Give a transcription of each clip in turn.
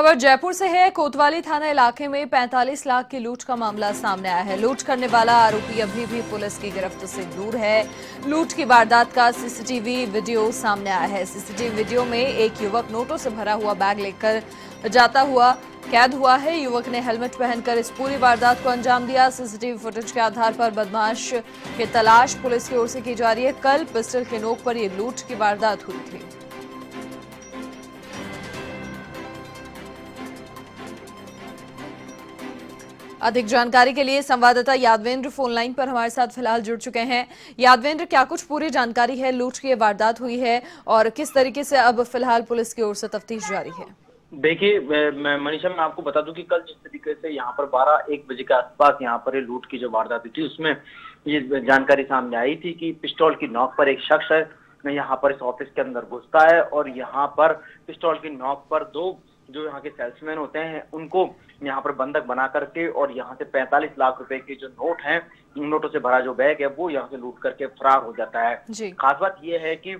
खबर जयपुर से है। कोतवाली थाना इलाके में 45 लाख की लूट का मामला सामने आया है। लूट करने वाला आरोपी अभी भी पुलिस की गिरफ्त से दूर है। लूट की वारदात का सीसीटीवी वीडियो सामने आया है। सीसीटीवी वीडियो में एक युवक नोटों से भरा हुआ बैग लेकर जाता हुआ कैद हुआ है। युवक ने हेलमेट पहनकर इस पूरी वारदात को अंजाम दिया। सीसीटीवी फुटेज के आधार पर बदमाश की तलाश पुलिस की ओर से की जा रही है। कल पिस्टल के नोक पर यह लूट की वारदात हुई थी। अधिक जानकारी के लिए संवाददाता यादवेंद्र फोन लाइन पर हमारे साथ फिलहाल जुड़ चुके हैं। यादवेंद्र, क्या कुछ पूरी जानकारी है? लूट की वारदात हुई है और किस तरीके से अब फिलहाल पुलिस की ओर से तफ्तीश जारी है? देखिए, मैं मनीषा, मैं आपको बता दूं कि कल जिस तरीके से यहाँ पर 12-1 बजे के आसपास यहाँ पर लूट की जो वारदात हुई थी उसमें ये जानकारी सामने आई थी कि पिस्तौल की नोक पर एक शख्स है यहाँ पर इस ऑफिस के अंदर घुसता है और यहाँ पर पिस्तौल की नोक पर दो जो यहाँ के सेल्समैन होते हैं उनको यहाँ पर बंधक बना करके और यहाँ से 45 लाख रुपए के जो नोट हैं, नोटों से भरा जो बैग है वो यहाँ से लूट करके फरार हो जाता है। खास बात यह है कि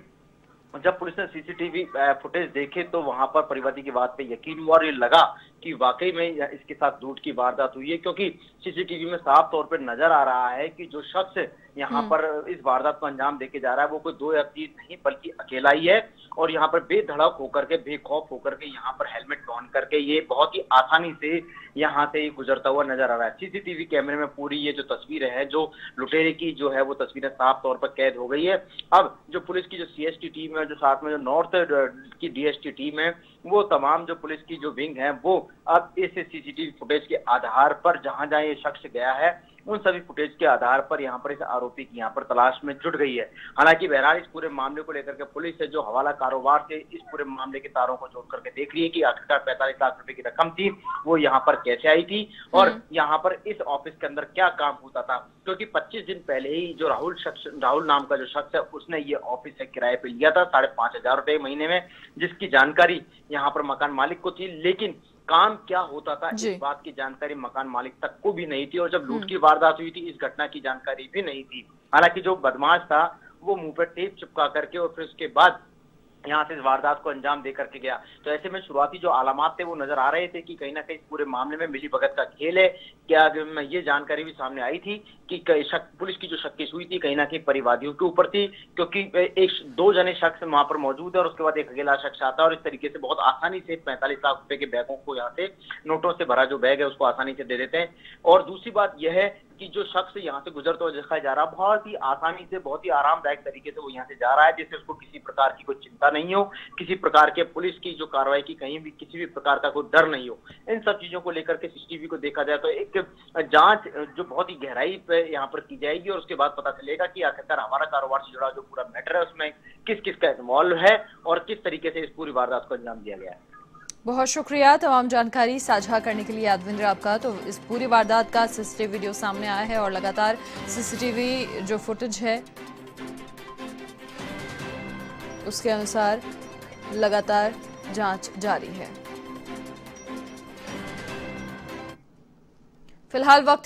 जब पुलिस ने सीसीटीवी फुटेज देखे तो वहां पर परिवादी की बात पे यकीन हुआ और ये लगा कि वाकई में इसके साथ लूट की वारदात हुई है, क्योंकि सीसीटीवी में साफ तौर पर नजर आ रहा है कि जो शख्स यहाँ पर इस वारदात को अंजाम देके जा रहा है वो कोई 2 या 3 नहीं बल्कि अकेला ही है और यहाँ पर बेधड़क होकर के, बेखौफ होकर के यहाँ पर हेलमेट पहन करके ये बहुत ही आसानी से यहाँ से गुजरता हुआ नजर आ रहा है। सीसीटीवी कैमरे में पूरी ये जो तस्वीरें है, जो लुटेरे की जो है वो तस्वीरें साफ तौर पर कैद हो गई है। अब जो पुलिस की जो सीएसटी टीम है, जो साथ में जो नॉर्थ की डीएसटी टीम है, वो तमाम जो पुलिस की जो विंग है वो अब इस सीसीटीवी फुटेज के आधार पर जहां जहां ये शख्स गया है उन सभी फुटेज के आधार पर यहाँ पर इस आरोपी की यहाँ पर तलाश में जुट गई है। हालांकि बहरहाल इस पूरे मामले को लेकर के पुलिस है जो हवाला कारोबार से इस पूरे मामले के तारों को जोड़ करके देख रही है कि आखिरकार 45 लाख रुपए की रकम थी वो यहाँ पर कैसे आई थी और यहाँ पर इस ऑफिस के अंदर क्या काम होता था, क्योंकि 25 दिन पहले ही जो राहुल नाम का जो शख्स है उसने ये ऑफिस किराए पे लिया था 5,500 रुपए महीने में, जिसकी जानकारी यहाँ पर मकान मालिक को थी, लेकिन काम क्या होता था इस बात की जानकारी मकान मालिक तक को भी नहीं थी और जब लूट की वारदात हुई थी इस घटना की जानकारी भी नहीं थी। हालांकि जो बदमाश था वो मुंह पर टेप चिपका करके और फिर उसके बाद यहाँ से इस वारदात को अंजाम दे करके गया। तो ऐसे में शुरुआती जो आलामात थे वो नजर आ रहे थे कि कहीं ना कहीं पूरे मामले में मिली भगत का खेल है। क्या ये जानकारी भी सामने आई थी कि पुलिस की जो शक्की हुई थी कहीं ना कहीं परिवादियों के ऊपर थी, क्योंकि 2 जने शख्स वहां पर मौजूद है और उसके बाद एक अकेला शख्स आता है और इस तरीके से बहुत आसानी से 45 लाख रुपए के बैगों को यहाँ से नोटों से भरा जो बैग है उसको आसानी से दे देते हैं। और दूसरी बात यह है कि जो शख्स यहाँ से गुजरता हुआ दिखाई जा रहा है बहुत ही आसानी से, बहुत ही आरामदायक तरीके से वो यहाँ से जा रहा है, जिससे उसको किसी प्रकार की कोई चिंता नहीं हो, किसी प्रकार के पुलिस की जो कार्रवाई की कहीं भी किसी भी प्रकार का कोई डर नहीं हो। इन सब चीजों को लेकर के सीसीटीवी को देखा जाए तो एक जांच जो बहुत ही गहराई पे यहाँ पर की जाएगी और उसके बाद पता चलेगा कि आखिरकार हमारा कारोबार से जुड़ा जो पूरा मैटर है उसमें किस किस का इन्वॉल्व है और किस तरीके से इस पूरी वारदात को अंजाम दिया गया है। बहुत शुक्रिया तमाम जानकारी साझा करने के लिए यादवेंद्र आपका। तो इस पूरी वारदात का सीसीटीवी वीडियो सामने आया है और लगातार सीसीटीवी जो फुटेज है उसके अनुसार लगातार जांच जारी है। फिलहाल वक्त